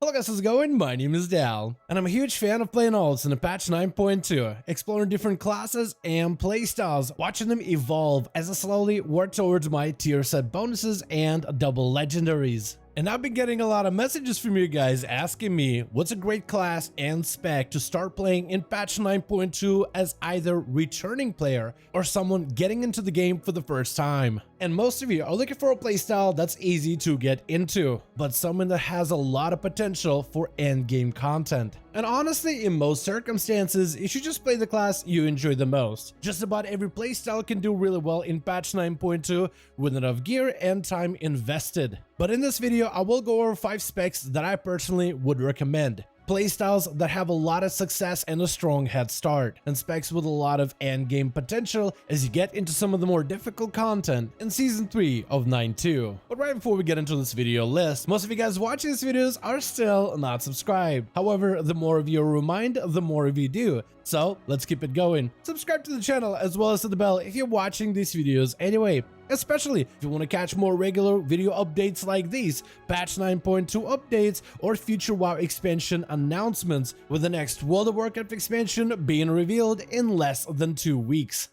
Hello guys, how's it going? My name is Dal, and I'm a huge fan of playing alts in the patch 9.2, exploring different classes and playstyles, watching them evolve as I slowly work towards my tier set bonuses and double legendaries. And I've been getting a lot of messages from you guys asking me what's a great class and spec to start playing in patch 9.2 as either returning player or someone getting into the game for the first time. And most of you are looking for a playstyle that's easy to get into, but someone that has a lot of potential for endgame content. And honestly, in most circumstances, you should just play the class you enjoy the most. Just about every playstyle can do really well in patch 9.2 with enough gear and time invested. But in this video, I will go over 5 specs that I personally would recommend. Playstyles that have a lot of success and a strong head start, and specs with a lot of endgame potential as you get into some of the more difficult content in Season 3 of 9.2. But right before we get into this video list, most of you guys watching these videos are still not subscribed. However, the more of you are reminded, the more of you do. So let's keep it going. Subscribe to the channel as well as to the bell if you're watching these videos anyway. Especially if you want to catch more regular video updates like these, patch 9.2 updates, or future WoW expansion announcements, with the next World of Warcraft expansion being revealed in less than 2 weeks.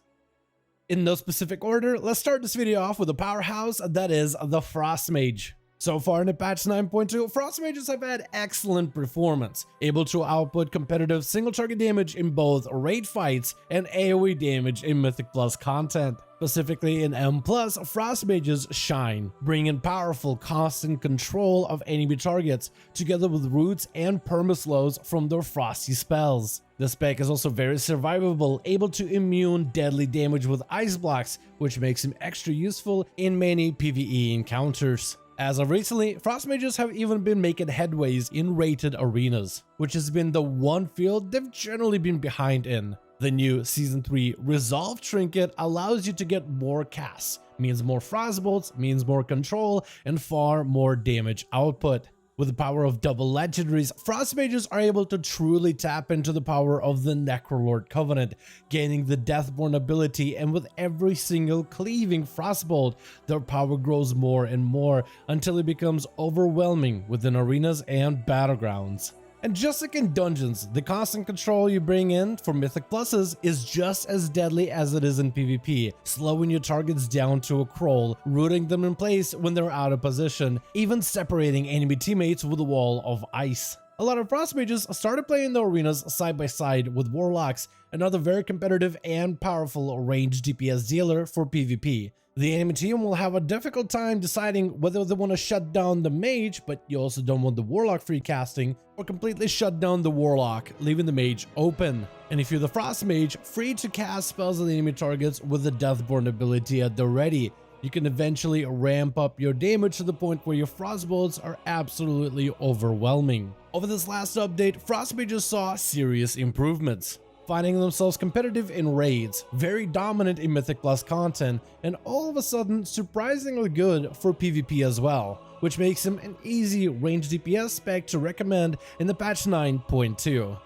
In no specific order, let's start this video off with a powerhouse that is the Frost Mage. So far in the patch 9.2, Frost Mages have had excellent performance, able to output competitive single target damage in both raid fights and AoE damage in Mythic Plus content. Specifically in M+, Frost Mages shine, bringing powerful constant control of enemy targets, together with roots and permaslows from their frosty spells. The spec is also very survivable, able to immune deadly damage with ice blocks, which makes him extra useful in many PvE encounters. As of recently, Frost Mages have even been making headways in rated arenas, which has been the one field they've generally been behind in. The new Season 3 Resolve trinket allows you to get more casts, means more frostbolts, means more control, and far more damage output. With the power of double legendaries, Frost Mages are able to truly tap into the power of the Necrolord Covenant, gaining the Deathborn ability, and with every single cleaving Frostbolt, their power grows more and more until it becomes overwhelming within arenas and battlegrounds. And just like in dungeons, the constant control you bring in for Mythic Pluses is just as deadly as it is in PvP, slowing your targets down to a crawl, rooting them in place when they're out of position, even separating enemy teammates with a wall of ice. A lot of Frost Mages started playing the arenas side by side with Warlocks, another very competitive and powerful ranged DPS dealer for PvP. The enemy team will have a difficult time deciding whether they want to shut down the mage, but you also don't want the Warlock free casting, or completely shut down the Warlock, leaving the mage open. And if you're the Frost Mage, free to cast spells on enemy targets with the Deathborn ability at the ready. You can eventually ramp up your damage to the point where your frostbolts are absolutely overwhelming. Over this last update, Frost Mages saw serious improvements, finding themselves competitive in raids, very dominant in Mythic Plus content, and all of a sudden surprisingly good for PvP as well, which makes him an easy range DPS spec to recommend in the patch 9.2.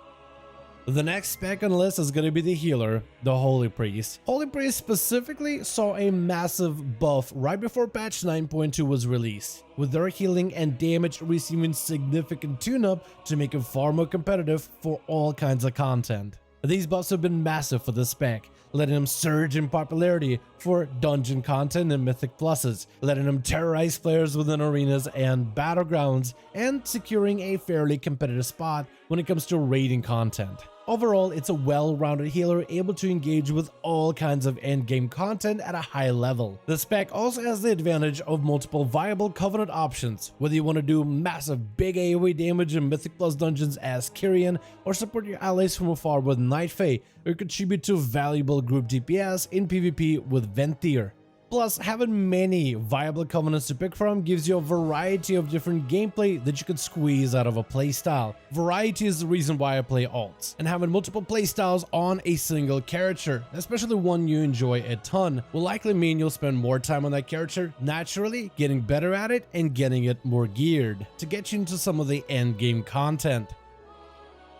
The next spec on the list is going to be the healer, the Holy Priest. Holy Priest specifically saw a massive buff right before patch 9.2 was released, with their healing and damage receiving significant tune-up to make it far more competitive for all kinds of content. These buffs have been massive for the spec, letting them surge in popularity for dungeon content and Mythic Pluses, letting them terrorize players within arenas and battlegrounds, and securing a fairly competitive spot when it comes to raiding content. Overall, it's a well-rounded healer able to engage with all kinds of endgame content at a high level. The spec also has the advantage of multiple viable Covenant options, whether you want to do massive big AoE damage in Mythic Plus dungeons as Kyrian, or support your allies from afar with Night Fae, or contribute to valuable group DPS in PvP with Venthyr. Plus, having many viable Covenants to pick from gives you a variety of different gameplay that you could squeeze out of a playstyle. Variety is the reason why I play alts, and having multiple playstyles on a single character, especially one you enjoy a ton, will likely mean you'll spend more time on that character, naturally getting better at it and getting it more geared to get you into some of the endgame content.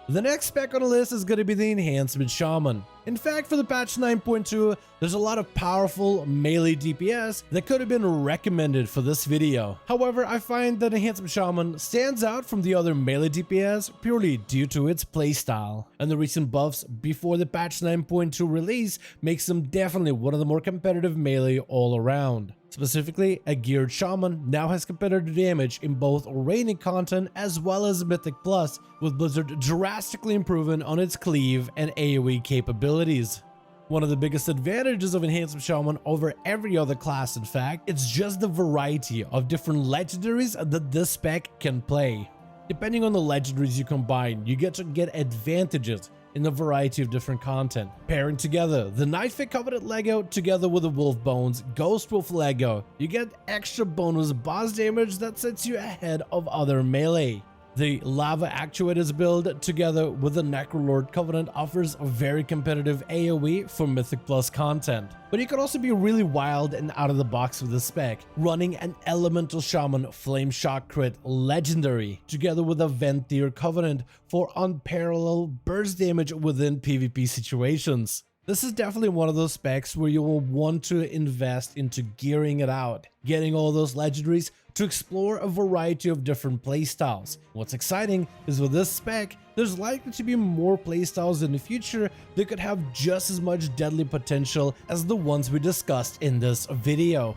The next spec on the list is going to be the Enhancement Shaman. In fact, for the patch 9.2, there's a lot of powerful melee DPS that could have been recommended for this video. However, I find that Enhancement Shaman stands out from the other melee DPS purely due to its playstyle. And the recent buffs before the patch 9.2 release makes them definitely one of the more competitive melee all around. Specifically, a geared shaman now has competitive damage in both raiding content as well as Mythic Plus, with Blizzard drastically improving on its cleave and AoE capabilities. One of the biggest advantages of Enhancement Shaman over every other class, in fact, it's just the variety of different legendaries that this spec can play. Depending on the legendaries you combine, you get advantages in a variety of different content. Pairing together the Nightfit Covenant Lego together with the Wolf Bones Ghost Wolf Lego, you get extra bonus boss damage that sets you ahead of other melee. The Lava Actuators build together with the Necrolord Covenant offers a very competitive AoE for Mythic Plus content. But you can also be really wild and out of the box with the spec, running an Elemental Shaman Flame Shock Crit Legendary together with a Venthyr Covenant for unparalleled burst damage within PvP situations. This is definitely one of those specs where you will want to invest into gearing it out, getting all those legendaries to explore a variety of different playstyles. What's exciting is with this spec, there's likely to be more playstyles in the future that could have just as much deadly potential as the ones we discussed in this video.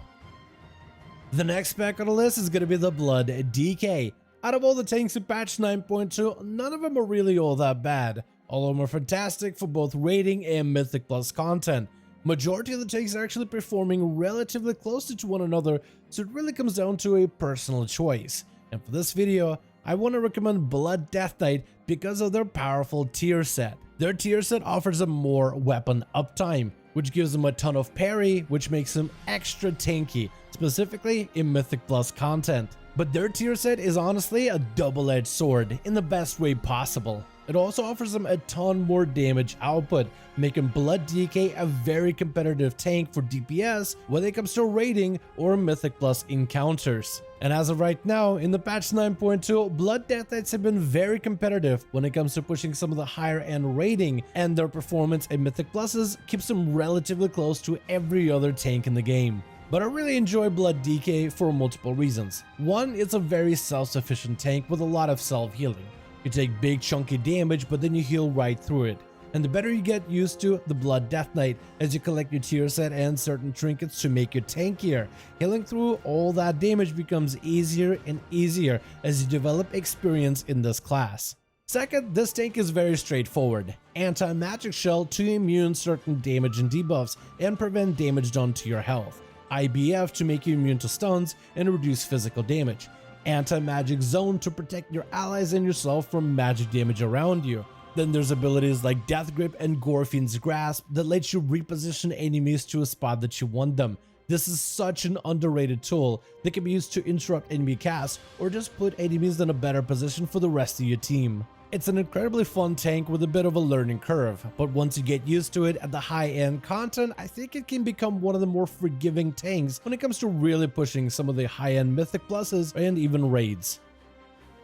The next spec on the list is going to be the Blood DK. Out of all the tanks in patch 9.2, none of them are really all that bad. All of them are fantastic for both raiding and Mythic Plus content. Majority of the tanks are actually performing relatively closely to one another, so it really comes down to a personal choice. And for this video, I want to recommend Blood Death Knight because of their powerful tier set. Their tier set offers them more weapon uptime, which gives them a ton of parry, which makes them extra tanky, specifically in Mythic Plus content. But their tier set is honestly a double-edged sword in the best way possible. It also offers them a ton more damage output, making Blood DK a very competitive tank for DPS when it comes to raiding or Mythic Plus encounters. And as of right now, in the patch 9.2, Blood Death Knights have been very competitive when it comes to pushing some of the higher end raiding, and their performance in Mythic Pluses keeps them relatively close to every other tank in the game. But I really enjoy Blood DK for multiple reasons. One, it's a very self-sufficient tank with a lot of self-healing. You take big chunky damage, but then you heal right through it. And the better you get used to the Blood Death Knight as you collect your tier set and certain trinkets to make you tankier, healing through all that damage becomes easier and easier as you develop experience in this class. Second, this tank is very straightforward. Anti-magic shell to immune certain damage and debuffs and prevent damage done to your health. IBF to make you immune to stuns and reduce physical damage. Anti-magic zone to protect your allies and yourself from magic damage around you. Then there's abilities like Death Grip and Gorfien's Grasp that lets you reposition enemies to a spot that you want them. This is such an underrated tool that can be used to interrupt enemy casts or just put enemies in a better position for the rest of your team. It's an incredibly fun tank with a bit of a learning curve, but once you get used to it at the high-end content, I think it can become one of the more forgiving tanks when it comes to really pushing some of the high-end Mythic Pluses and even raids.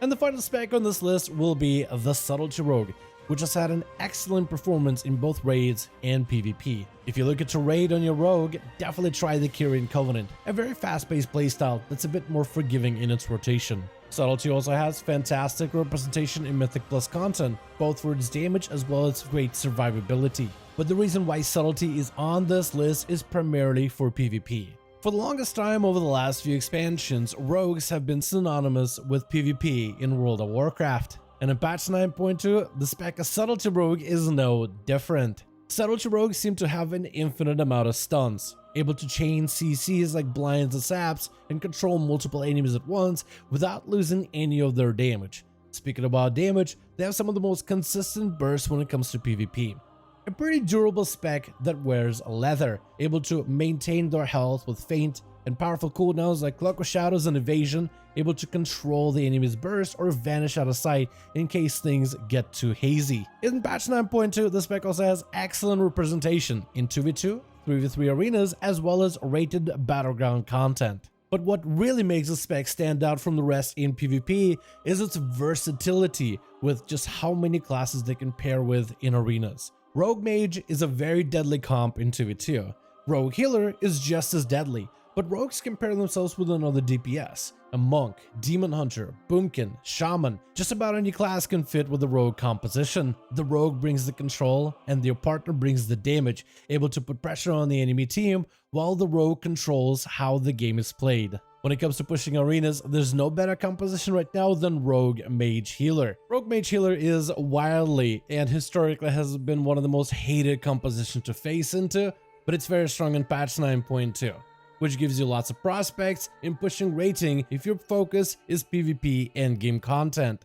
And the final spec on this list will be the Subtlety Rogue, which has had an excellent performance in both raids and PvP. If you're looking to raid on your rogue, definitely try the Kyrian Covenant, a very fast-paced playstyle that's a bit more forgiving in its rotation. Subtlety also has fantastic representation in Mythic Plus content, both for its damage as well as great survivability. But the reason why Subtlety is on this list is primarily for PvP. For the longest time over the last few expansions, rogues have been synonymous with PvP in World of Warcraft. And in patch 9.2, the spec of Subtlety Rogue is no different. Subtlety Rogues seem to have an infinite amount of stuns, able to chain CCs like blinds and saps and control multiple enemies at once without losing any of their damage. Speaking about damage, they have some of the most consistent bursts when it comes to PvP. A pretty durable spec that wears leather, able to maintain their health with feint and powerful cooldowns like Cloak of Shadows and Evasion, able to control the enemy's burst or vanish out of sight in case things get too hazy. In patch 9.2, the spec also has excellent representation in 2v2, 3v3 arenas, as well as rated battleground content. But what really makes the spec stand out from the rest in PvP is its versatility with just how many classes they can pair with in arenas. Rogue Mage is a very deadly comp in 2v2. Rogue Healer is just as deadly, but rogues can pair themselves with another DPS. A Monk, Demon Hunter, Boomkin, Shaman, just about any class can fit with the rogue composition. The rogue brings the control and your partner brings the damage, able to put pressure on the enemy team while the rogue controls how the game is played. When it comes to pushing arenas, there's no better composition right now than Rogue Mage Healer. Rogue Mage Healer is wildly and historically has been one of the most hated compositions to face into, but it's very strong in patch 9.2. which gives you lots of prospects in pushing rating if your focus is PvP and game content.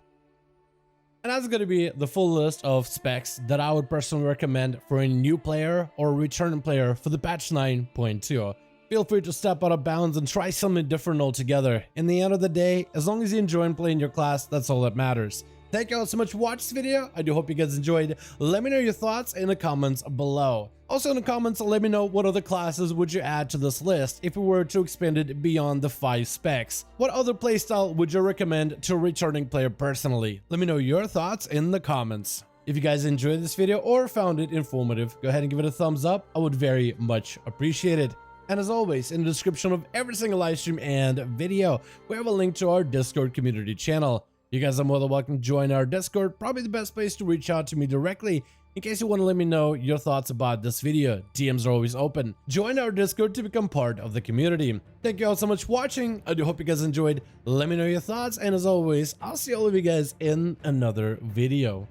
And that's going to be the full list of specs that I would personally recommend for a new player or a returning player for the patch 9.2. Feel free to step out of bounds and try something different altogether. In the end of the day, as long as you enjoy playing your class, that's all that matters. Thank you all so much for watching this video. I do hope you guys enjoyed. Let me know your thoughts in the comments below. Also in the comments, let me know what other classes would you add to this list if we were to expand it beyond the 5 specs. What other playstyle would you recommend to a returning player personally? Let me know your thoughts in the comments. If you guys enjoyed this video or found it informative, go ahead and give it a thumbs up. I would very much appreciate it. And as always, in the description of every single live stream and video, we have a link to our Discord community channel. You guys are more than welcome to join our Discord, probably the best place to reach out to me directly in case you want to let me know your thoughts about this video. DMs are always open. Join our Discord to become part of the community. Thank you all so much for watching. I do hope you guys enjoyed. Let me know your thoughts, and as always, I'll see all of you guys in another video.